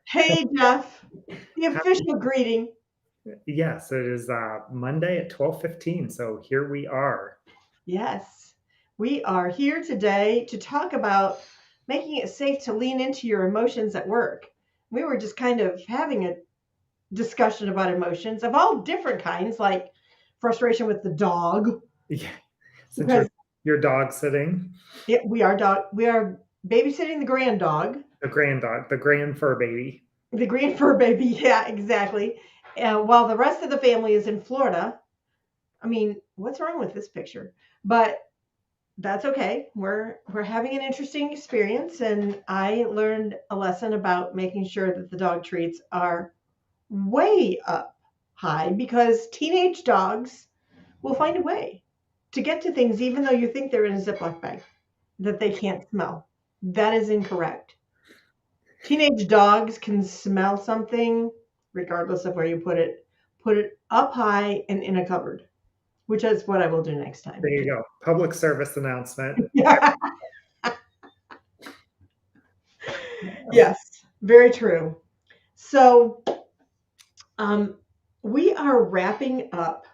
Hey, Jeff, the official greeting. Yes, it is Monday at 12:15. So here we are. Yes, we are here today to talk about making it safe to lean into your emotions at work. We were just kind of having a discussion about emotions of all different kinds, like frustration with the dog, Yeah, since because your dog sitting, we are babysitting the grand dog, the grand dog, the grand fur baby. the green fur baby. Yeah, exactly. While the rest of the family is in Florida. I mean, what's wrong with this picture? But that's okay. We're having an interesting experience, and I learned a lesson about making sure that the dog treats are way up high because teenage dogs will find a way to get to things even though you think they're in a Ziploc bag that they can't smell. That is incorrect. Teenage dogs can smell something regardless of where you put it up high and in a cupboard, which is what I will do next time. There you go. Public service announcement. Yes, very true. So um, we are wrapping up.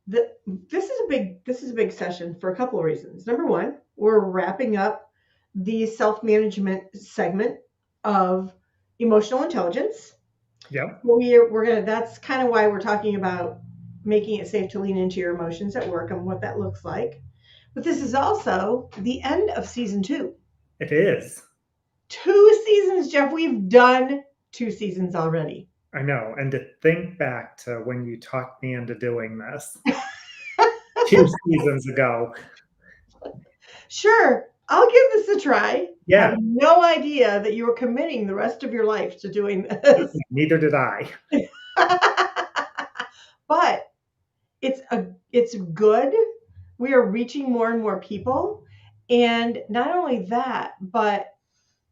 The, this is a big session for a couple of reasons. Number one, we're wrapping up the self management segment of emotional intelligence. Yep, We're gonna. That's kind of why we're talking about making it safe to lean into your emotions at work and what that looks like. But this is also the end of season two. it is. 2 seasons, Jeff. We've done 2 seasons already. I know. And to think back to when you talked me into doing this 2 seasons ago. Sure, I'll give this a try. Had Yeah, no idea that you were committing the rest of your life to doing this. neither did I. But it's good. We are reaching more and more people. And not only that, but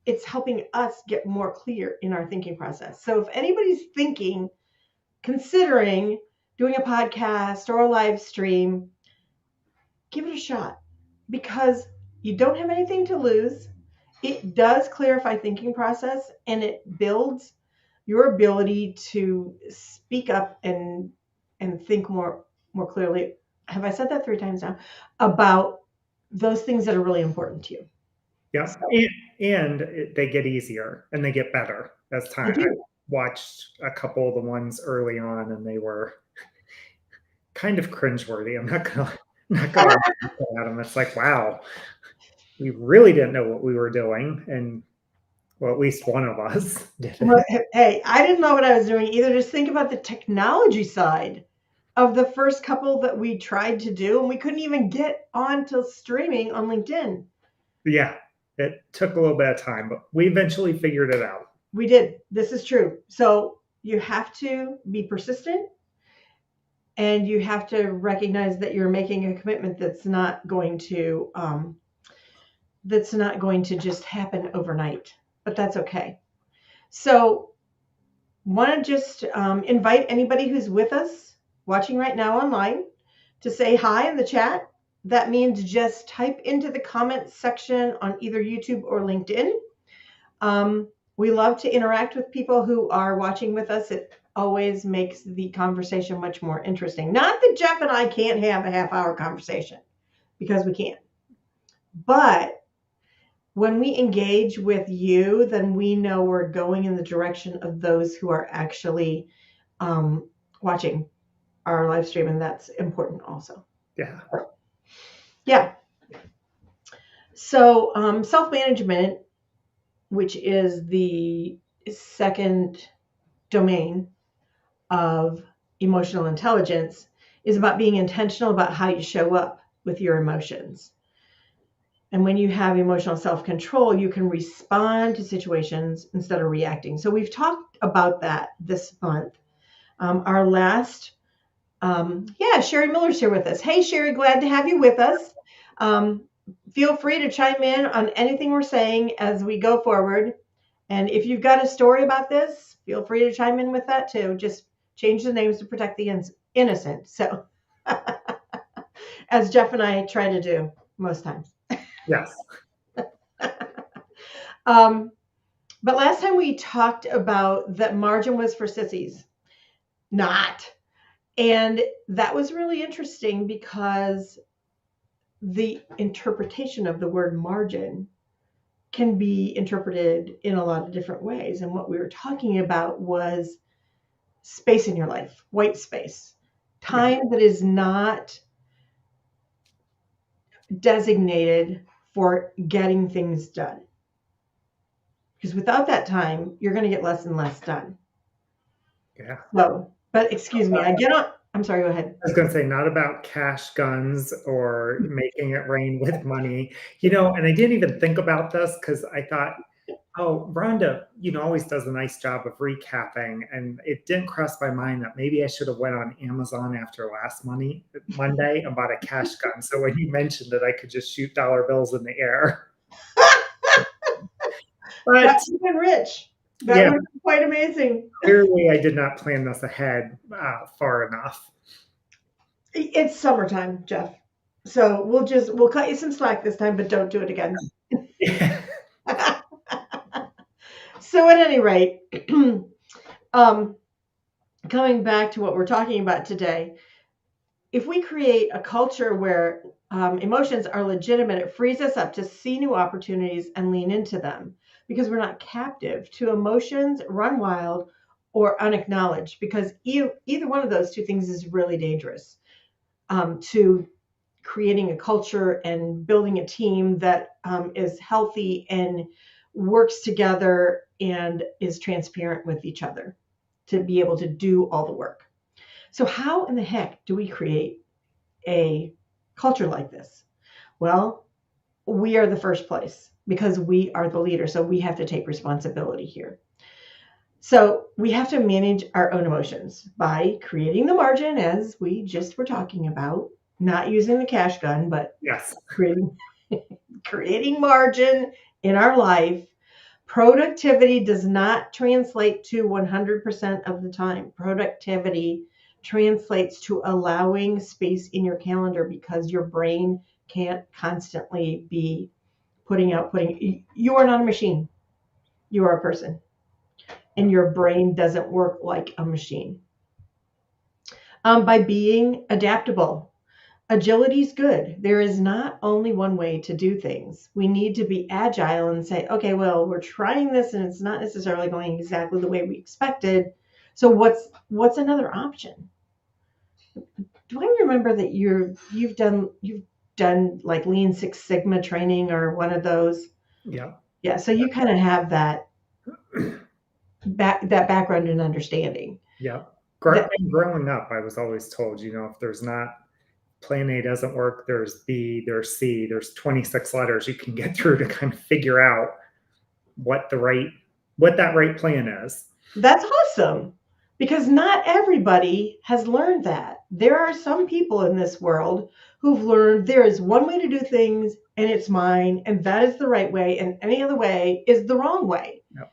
it's helping us get more clear in our thinking process. So if anybody's considering doing a podcast or a live stream, give it a shot because you don't have anything to lose. It does clarify thinking process and it builds your ability to speak up and think more clearly. Have I said that 3 times now? About those things that are really important to you. Yeah, So they get easier and they get better as they time. I do. watched a couple of the ones early on, and they were kind of cringeworthy. I'm not gonna at them. It's like, wow, we really didn't know what we were doing, and well, at least one of us Well, didn't. hey, I didn't know what I was doing either. Just think about the technology side of the first couple that we tried to do, and we couldn't even get on to streaming on LinkedIn. Yeah, it took a little bit of time, but we eventually figured it out. We did. This is true. So you have to be persistent and you have to recognize that you're making a commitment that's not going to just happen overnight. But that's okay. So want to just invite anybody who's with us watching right now online to say hi in the chat. That means just type into the comments section on either YouTube or LinkedIn. We love to interact with people who are watching with us. It always makes the conversation much more interesting. Not that Jeff and I can't have a half-hour conversation, because we can't. But when we engage with you, then we know we're going in the direction of those who are actually watching our live stream, and that's important also. Yeah. Yeah. So self-management, which is the second domain of emotional intelligence, is about being intentional about how you show up with your emotions. And when you have emotional self-control, you can respond to situations instead of reacting. So we've talked about that this month. Our last, Sherry Miller's here with us. Hey, Sherry, glad to have you with us. Feel free to chime in on anything we're saying as we go forward. And if you've got a story about this, feel free to chime in with that too. Just change the names to protect the innocent. So, as Jeff and I try to do most times. Yes. Um, But last time we talked about that margin was for sissies. Not. And that was really interesting because the interpretation of the word margin can be interpreted in a lot of different ways. And what we were talking about was space in your life, white space, Yeah. time that is not designated for getting things done. Because without that time, you're going to get less and less done. Yeah. So, but excuse me, I get on. I'm sorry, go ahead. I was going to say, not about cash guns or making it rain with money, and I didn't even think about this because I thought, oh, Rhonda, always does a nice job of recapping. And it didn't cross my mind that maybe I should have went on Amazon after last Monday and bought a cash gun. So when you mentioned it, I could just shoot dollar bills in the air. That But would have been rich. That yeah, would have been quite amazing. clearly I did not plan this ahead far enough. It's summertime, Jeff. So we'll cut you some slack this time, but don't do it again. Yeah. So at any rate, um, coming back to what we're talking about today, if we create a culture where emotions are legitimate, it frees us up to see new opportunities and lean into them because we're not captive to emotions, run wild, or unacknowledged. Because either one of those two things is really dangerous to creating a culture and building a team that is healthy and works together and is transparent with each other to be able to do all the work. So, how in the heck do we create a culture like this? Well, we are the first place because we are the leader. So, we have to take responsibility here. So, we have to manage our own emotions by creating the margin, as we just were talking about, not using the cash gun, but Yes. creating creating margin in our life. Productivity does not translate to 100% of the time. Productivity translates to allowing space in your calendar because your brain can't constantly be putting. You are not a machine. You are a person. And your brain doesn't work like a machine. By being adaptable, agility is good. There is not only one way to do things. We need to be agile and say, okay, well, we're trying this and it's not necessarily going exactly the way we expected. So what's another option? Do I remember that you've done like Lean Six Sigma training or one of those? Yeah. Yeah, so you kind of have that background and understanding. Yeah. That Growing up, I was always told, if there's not plan A doesn't work, there's B, there's C, there's 26 letters you can get through to kind of figure out what that right plan is. That's awesome because not everybody has learned that. There are some people in this world who've learned there is one way to do things and it's mine and that is the right way and any other way is the wrong way. Yep.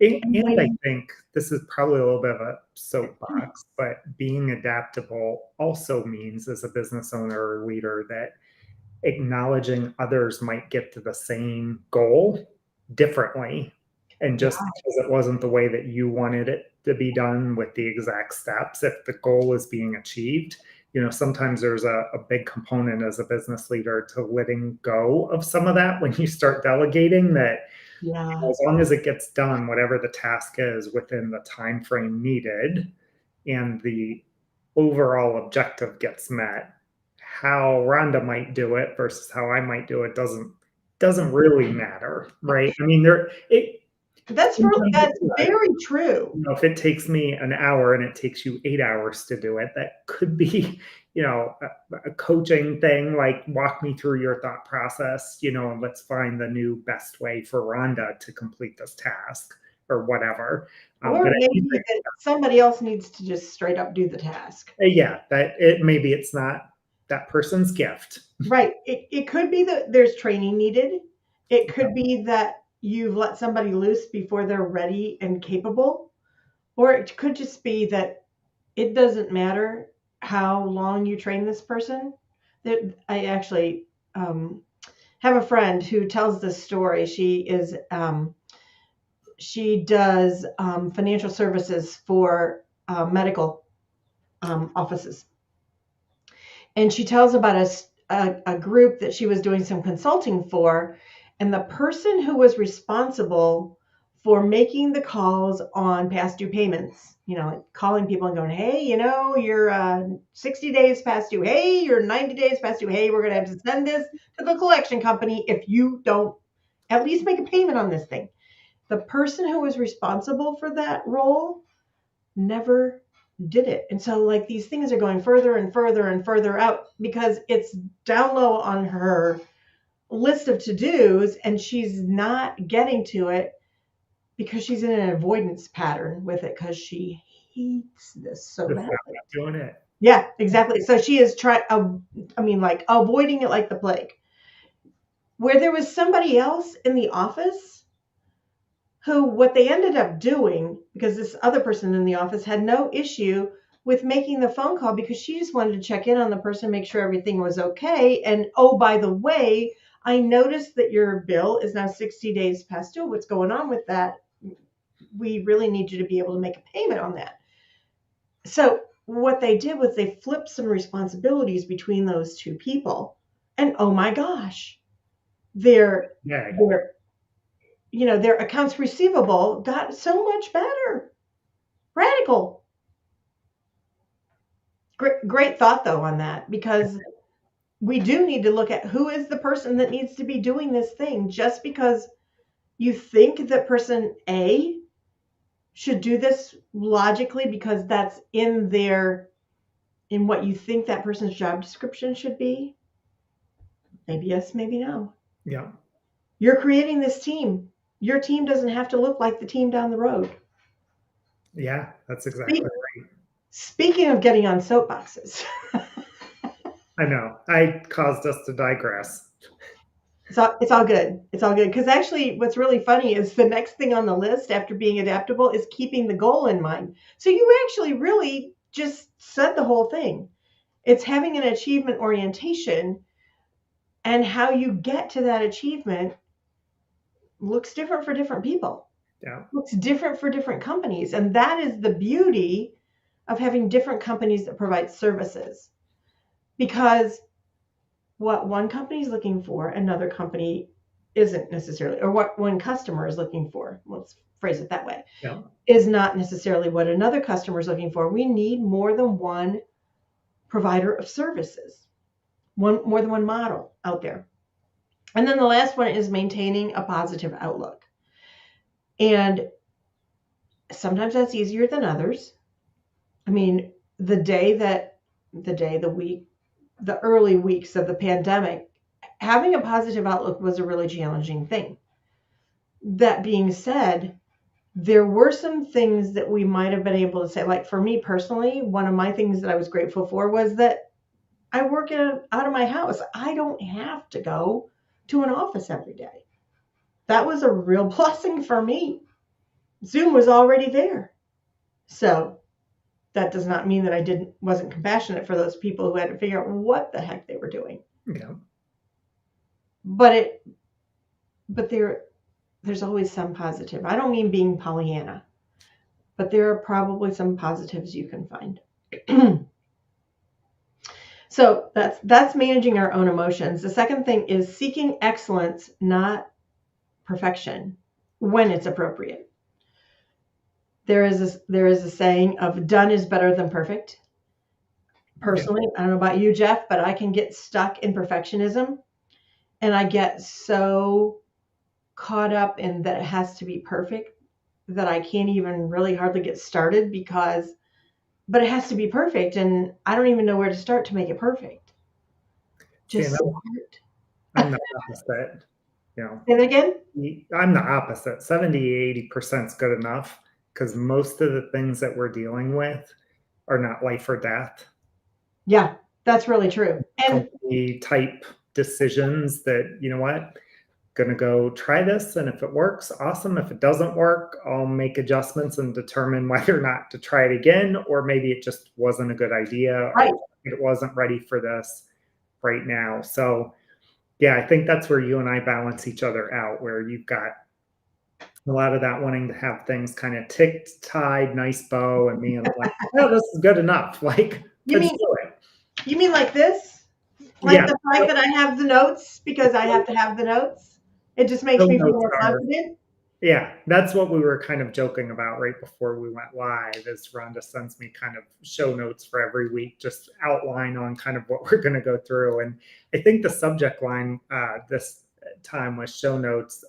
And And I when think this is probably a little bit of a soapbox, but being adaptable also means as a business owner or leader that acknowledging others might get to the same goal differently. And yeah, just because it wasn't the way that you wanted it to be done with the exact steps, if the goal is being achieved, sometimes there's a big component as a business leader to letting go of some of that when you start delegating that yeah, as long as it gets done, whatever the task is within the time frame needed and the overall objective gets met, how Rhonda might do it versus how I might do it doesn't really matter, right? I mean, that's very true. if it takes me an hour and it takes you 8 hours to do it, that could be, a coaching thing, like walk me through your thought process, and let's find the new best way for Rhonda to complete this task or whatever. Or But I maybe do think, that somebody else needs to just straight up do the task. yeah, maybe it's not that person's gift. Right. It could be that there's training needed. It could be that you've let somebody loose before they're ready and capable. Or it could just be that it doesn't matter how long you train this person. I actually have a friend who tells this story. She is she does financial services for medical offices. And she tells about a group that she was doing some consulting for, and the person who was responsible for making the calls on past due payments, like calling people and going, hey, you're 60 days past due. Hey, you're 90 days past due. Hey, we're going to have to send this to the collection company if you don't at least make a payment on this thing. The person who was responsible for that role never did it. And so like these things are going further and further and further out because it's down low on her list of to-dos and she's not getting to it because she's in an avoidance pattern with it because she hates this so Just badly. not doing it. Yeah, exactly. So she is like avoiding it like the plague. Where there was somebody else in the office who what they ended up doing, because this other person in the office had no issue with making the phone call because she just wanted to check in on the person, make sure everything was okay. And oh, by the way, I noticed that your bill is now 60 days past due. What's going on with that? We really need you to be able to make a payment on that. So what they did was they flipped some responsibilities between those two people. And oh my gosh, their their accounts receivable got so much better. Radical. Great thought though on that, because we do need to look at who is the person that needs to be doing this thing. Just because you think that person A should do this logically because that's in what you think that person's job description should be. Maybe yes, maybe no. Yeah. You're creating this team. Your team doesn't have to look like the team down the road. Yeah, that's exactly right. Speaking of getting on soapboxes. I know. I caused us to digress. It's all good. It's all good. Because actually, what's really funny is the next thing on the list after being adaptable is keeping the goal in mind. So you actually really just said the whole thing. It's having an achievement orientation, and how you get to that achievement looks different for different people. Yeah. Looks different for different companies. And that is the beauty of having different companies that provide services. Because what one company is looking for, another company isn't necessarily, or what one customer is looking for, let's phrase it that way, Yeah. is not necessarily what another customer is looking for. We need more than one provider of services, more than one model out there. And then the last one is maintaining a positive outlook. And sometimes that's easier than others. I mean, the week, the early weeks of the pandemic, having a positive outlook was a really challenging thing. That being said, there were some things that we might have been able to say, like for me personally, one of my things that I was grateful for was that I work out of my house. I don't have to go to an office every day. That was a real blessing for me. Zoom was already there. So that does not mean that I wasn't compassionate for those people who had to figure out what the heck they were doing. Yeah. But there's always some positive. I don't mean being Pollyanna, but there are probably some positives you can find. So that's managing our own emotions. The second thing is seeking excellence, not perfection, when it's appropriate. There is a saying of done is better than perfect. Personally, I don't know about you, Jeff, but I can get stuck in perfectionism, and I get so caught up in that it has to be perfect that I can't even really hardly get started but it has to be perfect, and I don't even know where to start to make it perfect. Just I'm the opposite. Say that again? I'm the opposite. 70-80% is good enough because most of the things that we're dealing with are not life or death. Yeah, that's really true. And type decisions that, you know what, going to go try this. And if it works, awesome. If it doesn't work, I'll make adjustments and determine whether or not to try it again, or maybe it just wasn't a good idea, right, or it wasn't ready for this right now. So yeah, I think that's where you and I balance each other out, where you've got A lot of that wanting to have things kind of ticked, tied, nice bow, and me, and I'm like, "Oh, this is good enough." Like, You let's mean do it. like this? Like Yeah. the fact So that I have the notes because I so have to have the notes? It just makes so me feel notes more are confident? yeah, that's what we were kind of joking about right before we went live, is Rhonda sends me kind of show notes for every week, just outline on kind of what we're gonna go through, and I think the subject line, this time was show notes,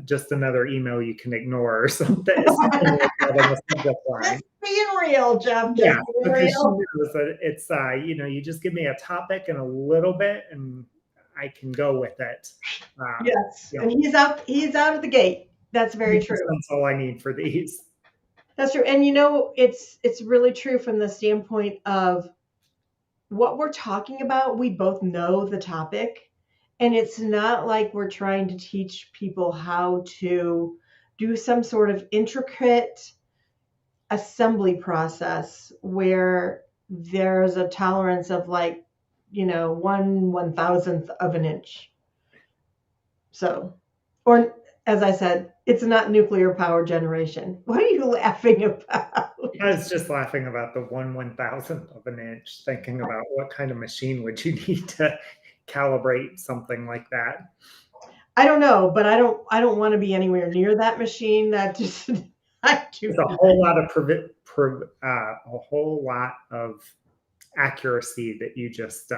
just another email you can ignore or something like that in the subject line. Just being real, Jeff, just Yeah, being because she real. knows that it's, you just give me a topic and a little bit, and I can go with it. Yes, You and know, he's out of the gate. That's very true. 100% all I need for these. That's true. And it's really true from the standpoint of what we're talking about. We both know the topic, and it's not like we're trying to teach people how to do some sort of intricate assembly process where there's a tolerance of like, 1/1000th of an inch. So, or as I said, it's not nuclear power generation. What are you laughing about? I was just laughing about the 1/1000th of an inch, thinking about what kind of machine would you need to calibrate something like that. I don't know, but I don't want to be anywhere near that machine. That just I do There's a not. whole lot of a whole lot of accuracy that you just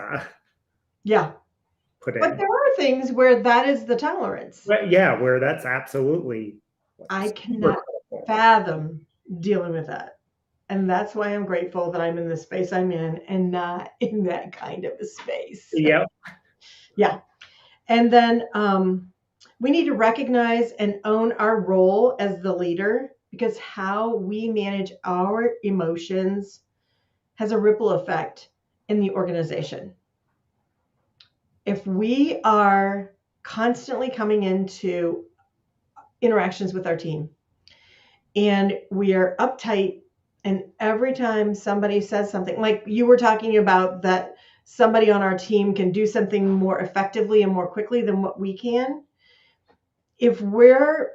Yeah. put But in. there are things where that is the tolerance. But yeah, where that's absolutely I super cannot critical. fathom dealing with that. And that's why I'm grateful that I'm in the space I'm in and not in that kind of a space. Yep. Yeah. And then we need to recognize and own our role as the leader because how we manage our emotions has a ripple effect in the organization. If we are constantly coming into interactions with our team and we are uptight, and every time somebody says something, like you were talking about, that somebody on our team can do something more effectively and more quickly than what we can, if we're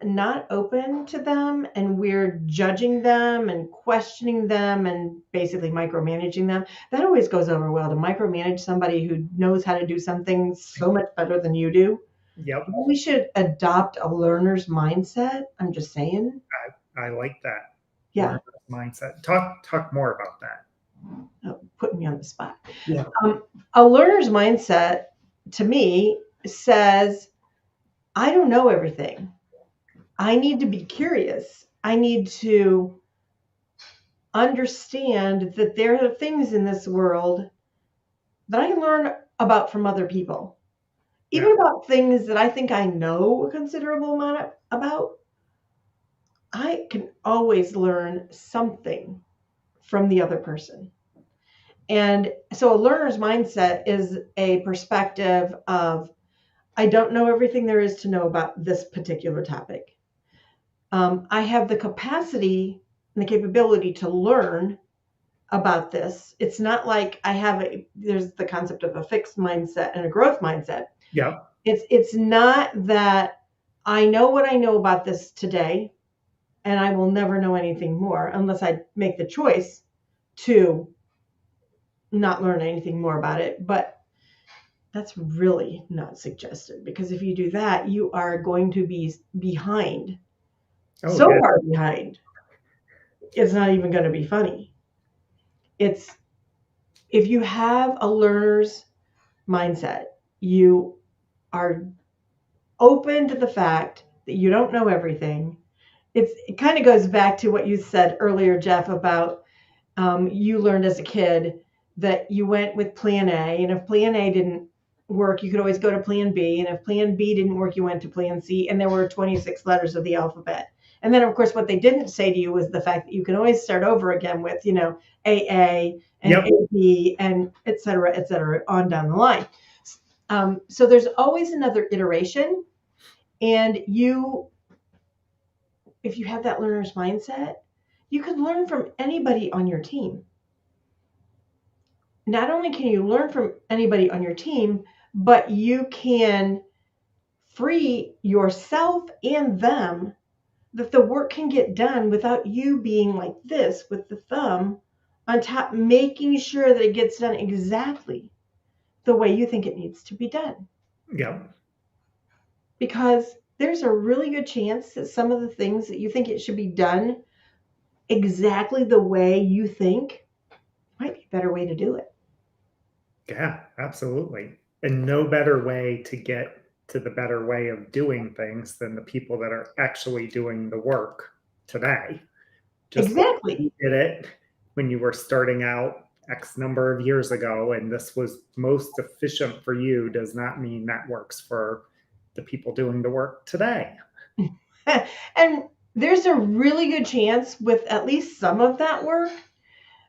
not open to them and we're judging them and questioning them and basically micromanaging them, that always goes over well. To micromanage somebody who knows how to do something so much better than you do. Yep. We should adopt a learner's mindset. I'm just saying. I like that. Yeah, Learner's mindset. Talk more about that. putting me on the spot. Yeah. A learner's mindset to me says, I don't know everything. I need to be curious. I need to understand that there are things in this world that I can learn about from other people, Yeah. even about things that I think I know a considerable amount about. I can always learn something from the other person. And so a learner's mindset is a perspective of, I don't know everything there is to know about this particular topic. I have the capacity and the capability to learn about this. It's not like there's the concept of a fixed mindset and a growth mindset. Yep. It's not that I know what I know about this today and I will never know anything more unless I make the choice to not learn anything more about it. But that's really not suggested, because if you do that, you are going to be behind, Oh so yeah. far behind. It's not even going to be funny. It's If you have a learner's mindset, you are open to the fact that you don't know everything. It kind of goes back to what you said earlier, Jeff, about you learned as a kid that you went with plan A, and if plan A didn't work, you could always go to plan B, and if plan B didn't work, you went to plan C, and there were 26 letters of the alphabet. And then, of course, what they didn't say to you was the fact that you can always start over again with, AA and Yep. AB and et cetera, on down the line. So there's always another iteration, and if you have that learner's mindset, you can learn from anybody on your team. Not only can you learn from anybody on your team, but you can free yourself and them, that the work can get done without you being like this with the thumb on top, making sure that it gets done exactly the way you think it needs to be done. Yeah. Because there's a really good chance that some of the things that you think it should be done exactly the way you think might be a better way to do it. Yeah, absolutely. And no better way to get to the better way of doing things than the people that are actually doing the work today. Just like Exactly. you did it when you were starting out X number of years ago, and this was most efficient for you, does not mean that works for the people doing the work today. And there's a really good chance with at least some of that work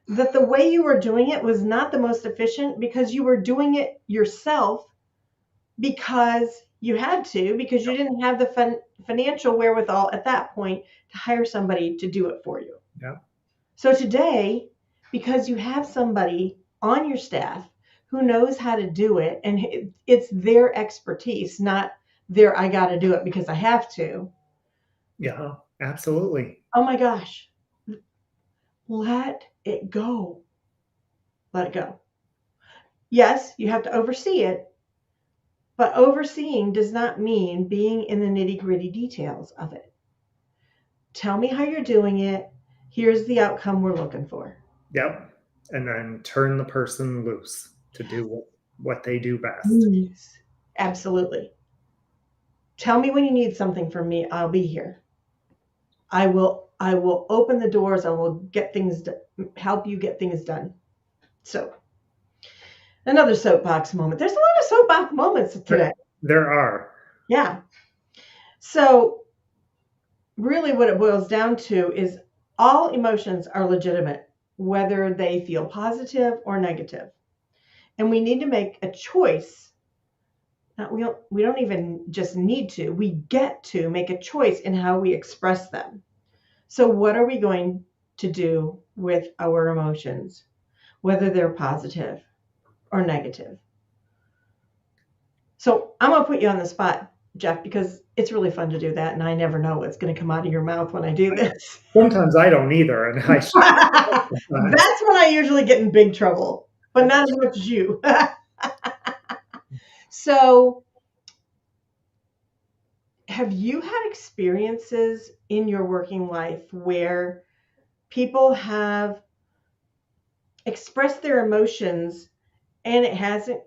that the way you were doing it was not the most efficient because you were doing it yourself because you had to, because you didn't have the financial wherewithal at that point to hire somebody to do it for you. Yeah. So today, because you have somebody on your staff who knows how to do it, and it's their expertise, not their I got to do it because I have to. Yeah, absolutely. Oh my gosh, let it go. Let it go. Yes, you have to oversee it, but overseeing does not mean being in the nitty gritty details of it. Tell me how you're doing it. Here's the outcome we're looking for. Yep. And then turn the person loose to do what they do best. Yes, absolutely. Tell me when you need something from me. I'll be here. I will open the doors. I will get things help you get things done. So, another soapbox moment. There's a lot of soapbox moments today. There are. Yeah. So, really what it boils down to is all emotions are legitimate, whether they feel positive or negative. And we need to make a choice. We don't even just need to, we get to make a choice in how we express them. So, what are we going to do with our emotions, whether they're positive or negative? So, I'm going to put you on the spot, Jeff, because it's really fun to do that. And I never know what's going to come out of your mouth when I do this. Sometimes I don't either. And I should. That's when I usually get in big trouble, but not as much as you. So, have you had experiences in your working life where people have expressed their emotions and it hasn't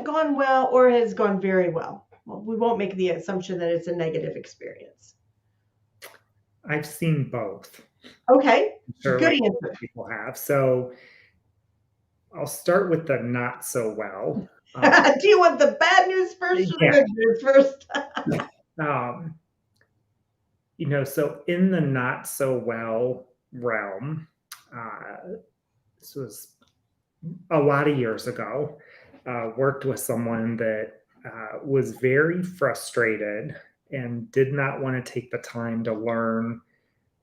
gone well or it has gone very well? Well, we won't make the assumption that it's a negative experience. I've seen both. Okay, Sure, good like answer. people have. So I'll start with the not so well. Do you want the bad news first or the Yeah. good news first? So in the not so well realm, this was a lot of years ago. Worked with someone that was very frustrated and did not want to take the time to learn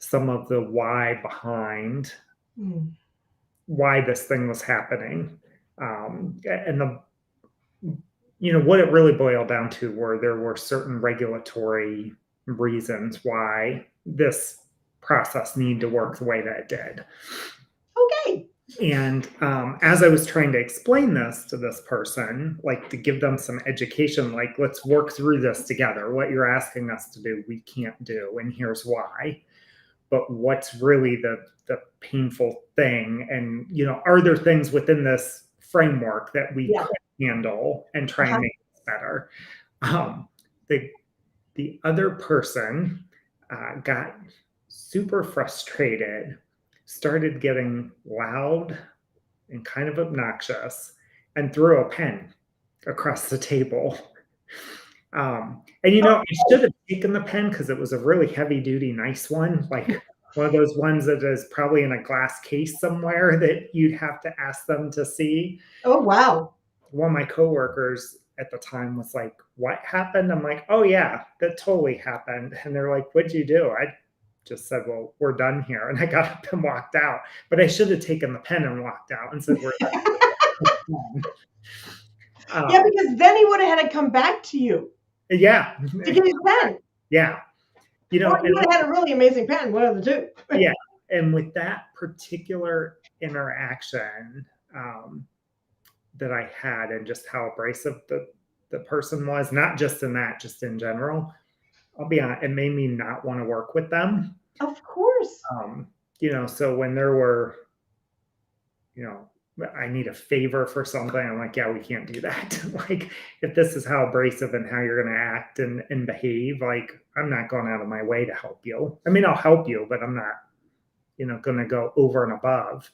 some of the why behind why this thing was happening. And what it really boiled down to were there were certain regulatory reasons why this process needed to work the way that it did. Okay. And as I was trying to explain this to this person, like to give them some education, like, let's work through this together. What you're asking us to do, we can't do, and here's why. But what's really the painful thing? And, are there things within this framework that we could handle and try and make it better? The other person got super frustrated, started getting loud and kind of obnoxious, and threw a pen across the table. I should have taken the pen because it was a really heavy duty, nice one, like one of those ones that is probably in a glass case somewhere that you'd have to ask them to see. Oh, wow. One of my coworkers at the time was like, "What happened?" I'm like, "Oh yeah, that totally happened." And they're like, "What'd you do?" I just said, "Well, we're done here." And I got up and walked out. But I should have taken the pen and walked out and said, "We're done." Yeah, because then he would have had to come back to you. Yeah. to get his pen. Yeah. You know, Or he and would have had a really amazing pen, one of the two. yeah. And with that particular interaction, um, that I had and just how abrasive the person was, not just in that, just in general, I'll be honest, it made me not want to work with them. Of course. Um, so when there were, you know, I need a favor for something, I'm like, yeah, we can't do that. Like, if this is how abrasive and how you're going to act and behave, like, I'm not going out of my way to help you. I mean, I'll help you, but I'm not, going to go over and above.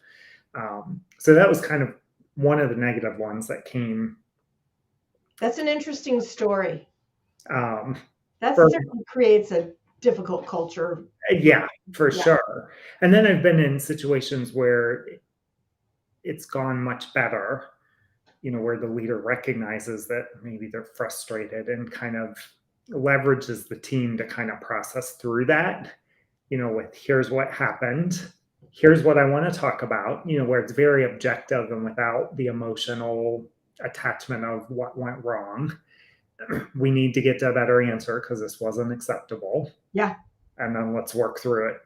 So that was kind of one of the negative ones that came. That's an interesting story. Um, That for certainly creates a difficult culture. Yeah, for Yeah. sure. And then I've been in situations where it's gone much better, where the leader recognizes that maybe they're frustrated and kind of leverages the team to kind of process through that, with here's what happened, here's what I want to talk about, where it's very objective and without the emotional attachment of what went wrong. We need to get to a better answer because this wasn't acceptable. Yeah. And then let's work through it,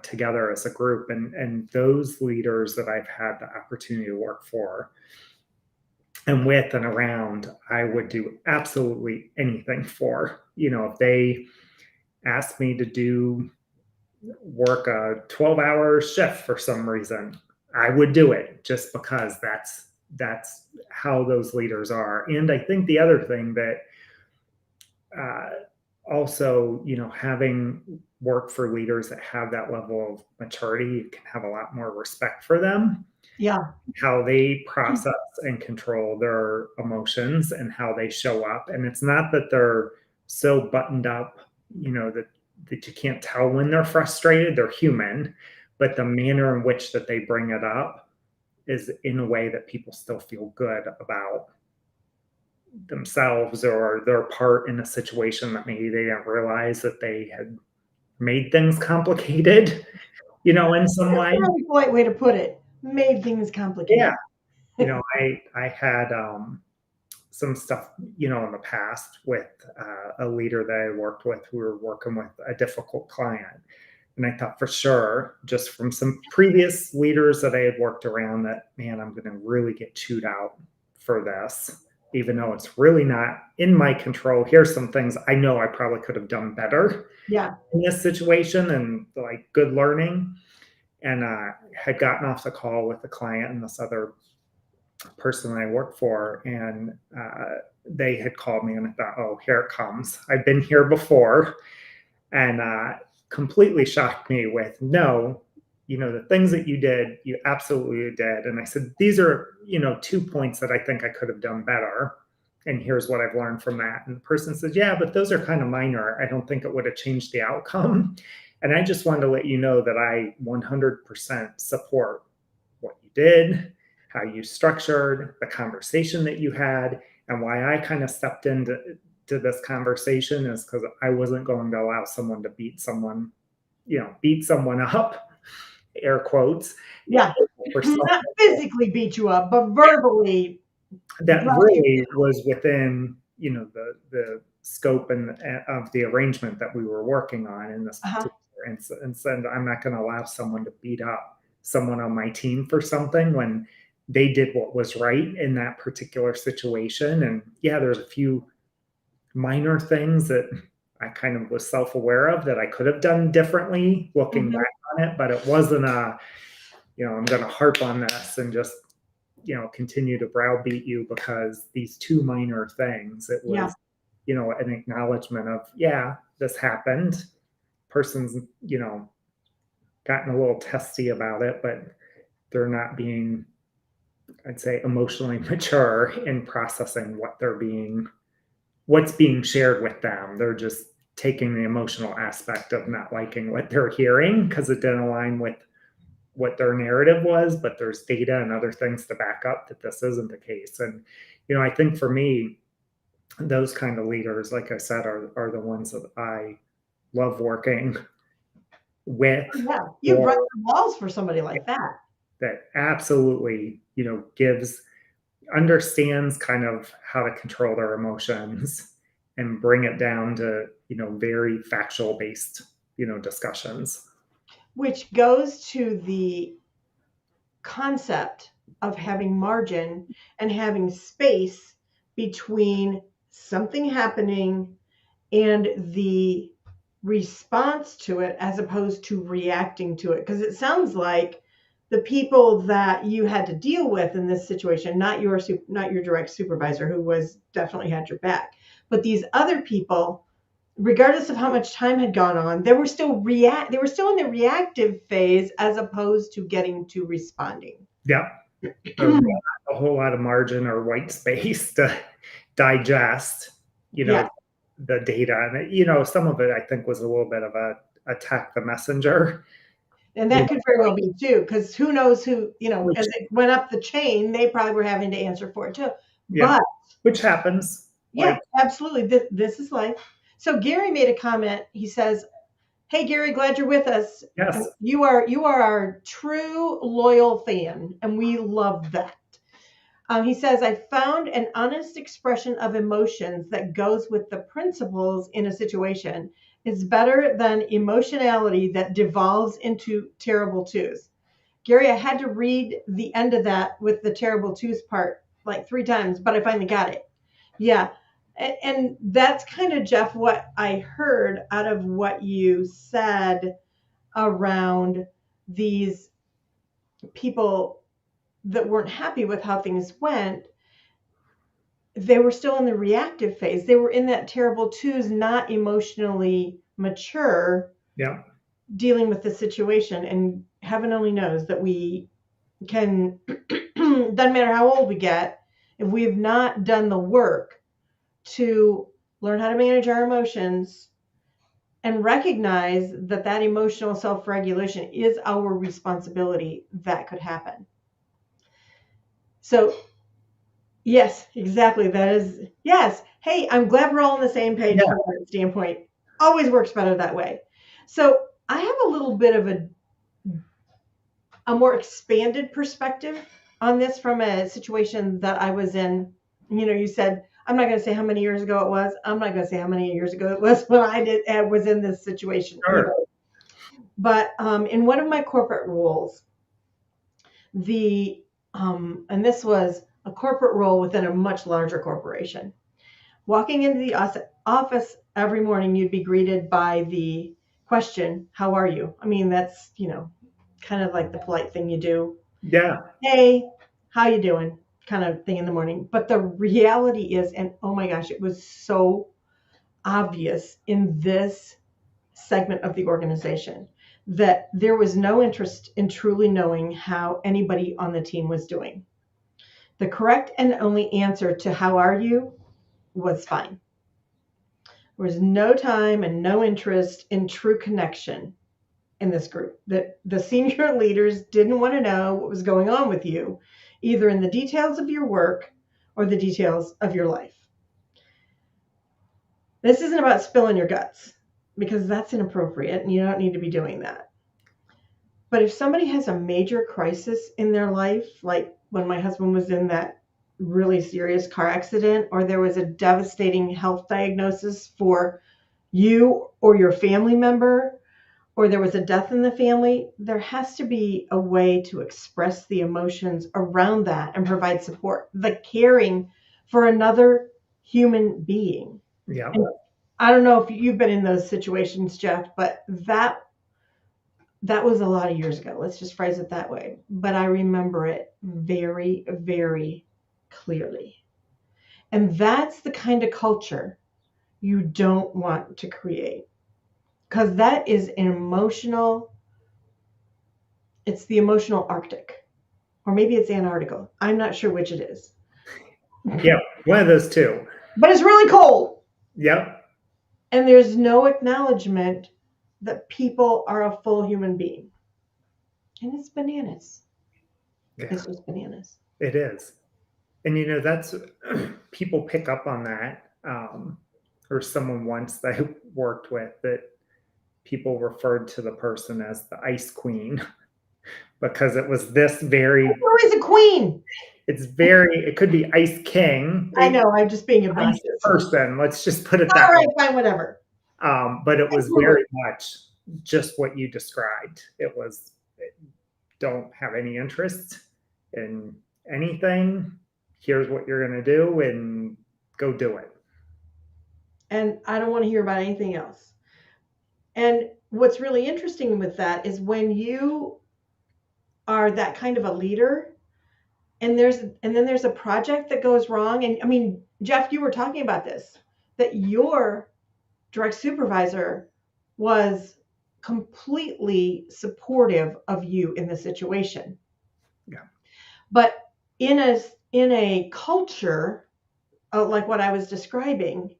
together as a group. And those leaders that I've had the opportunity to work for and with and around, I would do absolutely anything for. If they asked me to do work a 12-hour shift for some reason, I would do it just because that's how those leaders are. And I think the other thing that also, having work for leaders that have that level of maturity, you can have a lot more respect for them, Yeah. how they process and control their emotions and how they show up. And it's not that they're so buttoned up, that you can't tell when they're frustrated. They're human, but the manner in which that they bring it up is in a way that people still feel good about themselves or their part in a situation that maybe they didn't realize that they had made things complicated, in some That's way. a really polite way to put it. Made things Yeah. complicated. I had some stuff, in the past with a leader that I worked with. We were working with a difficult client. And I thought for sure, just from some previous leaders that I had worked around, that, man, I'm going to really get chewed out for this, even though it's really not in my control. Here's some things I know I probably could have done better Yeah. in this situation, and like good learning. And had gotten off the call with the client and this other person I worked for, and they had called me, and I thought, oh, here it comes. I've been here before, and completely shocked me with, no, the things that you did, you absolutely did. And I said, these are, 2 points that I think I could have done better. And here's what I've learned from that. And the person says, yeah, but those are kind of minor. I don't think it would have changed the outcome. And I just wanted to let you know that I 100% support what you did, how you structured the conversation that you had, and why I kind of stepped into this conversation is because I wasn't going to allow someone to beat someone up, air quotes. Yeah. Not physically beat you up, but verbally. That really was within, the scope and of the arrangement that we were working on in this particular instance. And I'm not going to allow someone to beat up someone on my team for something when they did what was right in that particular situation. And yeah, there's a few minor things that I kind of was self-aware of that I could have done differently looking back on it, but it wasn't I'm going to harp on this and just, continue to browbeat you because these two minor things. It was, an acknowledgement of, yeah, this happened. Person's, gotten a little testy about it, but they're not being, I'd say, emotionally mature in processing what's being shared with them. They're just taking the emotional aspect of not liking what they're hearing because it didn't align with what their narrative was, but there's data and other things to back up that this isn't the case. And, I think for me, those kind of leaders, like I said, are the ones that I love working with. Yeah, you run the walls for somebody like that. That absolutely, understands kind of how to control their emotions and bring it down to, very factual based, discussions. Which goes to the concept of having margin and having space between something happening and the response to it as opposed to reacting to it. Because it sounds like the people that you had to deal with in this situation, not your direct supervisor, who was definitely had your back, but these other people, regardless of how much time had gone on, they were still in the reactive phase as opposed to getting to responding. Yeah. So a whole lot of margin or white space to digest, Yeah. the data. And, some of it I think was a little bit of a attack the messenger. And that could very well be too, because who knows who, Which, as it went up the chain, they probably were having to answer for it too. yeah, But which happens. yeah, absolutely. This is life. So Gary made a comment. He says, "Hey Gary, glad you're with us. Yes. You are our true loyal fan, and we love that." He says, "I found an honest expression of emotions that goes with the principles in a situation is better than emotionality that devolves into terrible twos." Gary, I had to read the end of that with the terrible twos part like 3 times, but I finally got it. Yeah. And that's kind of, Jeff, what I heard out of what you said around these people that weren't happy with how things went. They were still in the reactive phase. They were in that terrible twos, not emotionally mature, Yeah. dealing with the situation. And heaven only knows that we can, doesn't matter how old we get, if we've not done the work to learn how to manage our emotions and recognize that that emotional self-regulation is our responsibility, that could happen. So yes, exactly. That is, yes. Hey, I'm glad we're all on the same page from that standpoint. Always works better that way. So I have a little bit of a more expanded perspective on this from a situation that I was in. You said, I'm not going to say how many years ago it was. I'm not going to say how many years ago it was when I was in this situation. Sure. But in one of my corporate roles, and this was a corporate role within a much larger corporation. Walking into the office every morning, you'd be greeted by the question, "How are you?" I mean, that's, kind of like the polite thing you do. Yeah. "Hey, how you doing?" kind of thing in the morning. But the reality is, and oh my gosh, it was so obvious in this segment of the organization that there was no interest in truly knowing how anybody on the team was doing. The correct and only answer to "How are you?" was fine. There was no time and no interest in true connection in this group. That the senior leaders didn't want to know what was going on with you, either in the details of your work or the details of your life. This isn't about spilling your guts, because that's inappropriate and you don't need to be doing that. But if somebody has a major crisis in their life, like when my husband was in that really serious car accident, or there was a devastating health diagnosis for you or your family member, or there was a death in the family, there has to be a way to express the emotions around that and provide support, the caring for another human being. Yeah. And I don't know if you've been in those situations, Jeff, but that was a lot of years ago. Let's just phrase it that way. But I remember it very, very clearly. And that's the kind of culture you don't want to create, because that is it's the emotional Arctic, or maybe it's Antarctica. I'm not sure which it is. Yeah. One of those two. But it's really cold. Yep. And there's no acknowledgement that people are a full human being. And it's bananas. Yeah. It's just bananas. It is. And that's people pick up on that. Or someone once that I worked with, that people referred to the person as the ice queen because it was this very, Where is a queen? it could be Ice King, I know, I'm just being Ice obnoxious. Person, let's just put it All that right, way. fine, whatever. But it was Absolutely. very much just what you described. It was, don't have any interest in anything. Here's what you're going to do and go do it. And I don't want to hear about anything else. And what's really interesting with that is when you are that kind of a leader and then there's a project that goes wrong. And I mean, Jeff, you were talking about this, that your direct supervisor was completely supportive of you in the situation. Yeah. But in a culture like what I was describing,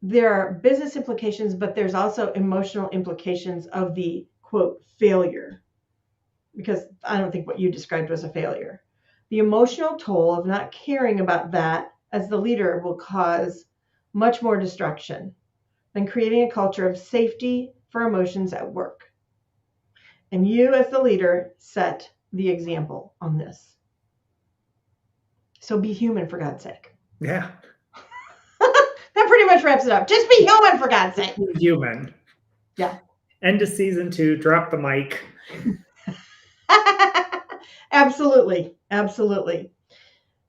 there are business implications, but there's also emotional implications of the quote failure, because I don't think what you described was a failure. The emotional toll of not caring about that as the leader will cause much more destruction than creating a culture of safety for emotions at work. And you, as the leader, set the example on this. So be human, for God's sake. Yeah. That pretty much wraps it up. Just be human, for God's sake. Be human. Yeah. End of season 2. Drop the mic. Absolutely. Absolutely.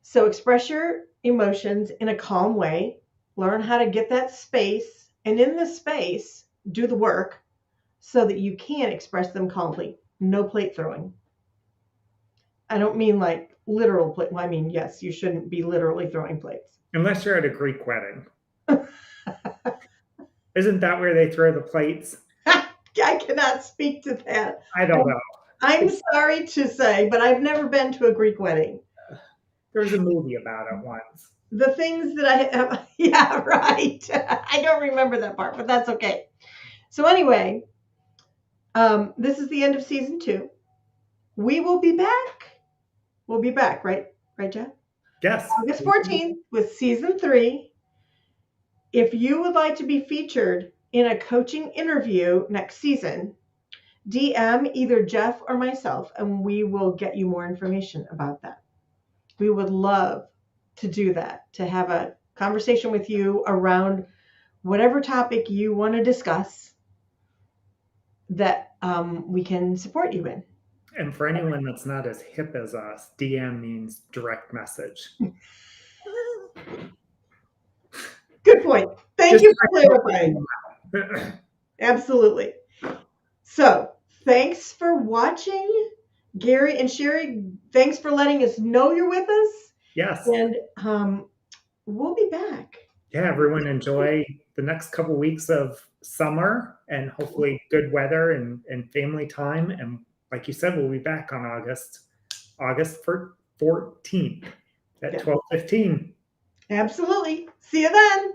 So express your emotions in a calm way. Learn how to get that space. And in the space, do the work so that you can express them calmly. No plate throwing. I don't mean like literal plate. Well, I mean, yes, you shouldn't be literally throwing plates. Unless you're at a Greek wedding. Isn't that where they throw the plates? I cannot speak to that. I don't know. I'm sorry to say, but I've never been to a Greek wedding. There was a movie about it once. The things that I have, yeah, right. I don't remember that part, but that's okay. So anyway, this is the end of season 2. We will be back. We'll be back, right? Right, Jeff? Yes. August 14th with season 3. If you would like to be featured in a coaching interview next season, DM either Jeff or myself, and we will get you more information about that. We would love to do that, to have a conversation with you around whatever topic you want to discuss that we can support you in. And for anyone that's not as hip as us, DM means direct message. Good point. Thank you for clarifying. Absolutely. So, thanks for watching. Gary and Sherry, thanks for letting us know you're with us. Yes. And we'll be back. Yeah, everyone enjoy the next couple of weeks of summer and hopefully good weather and family time. And like you said, we'll be back on August 14th at 12:15. Absolutely. See you then.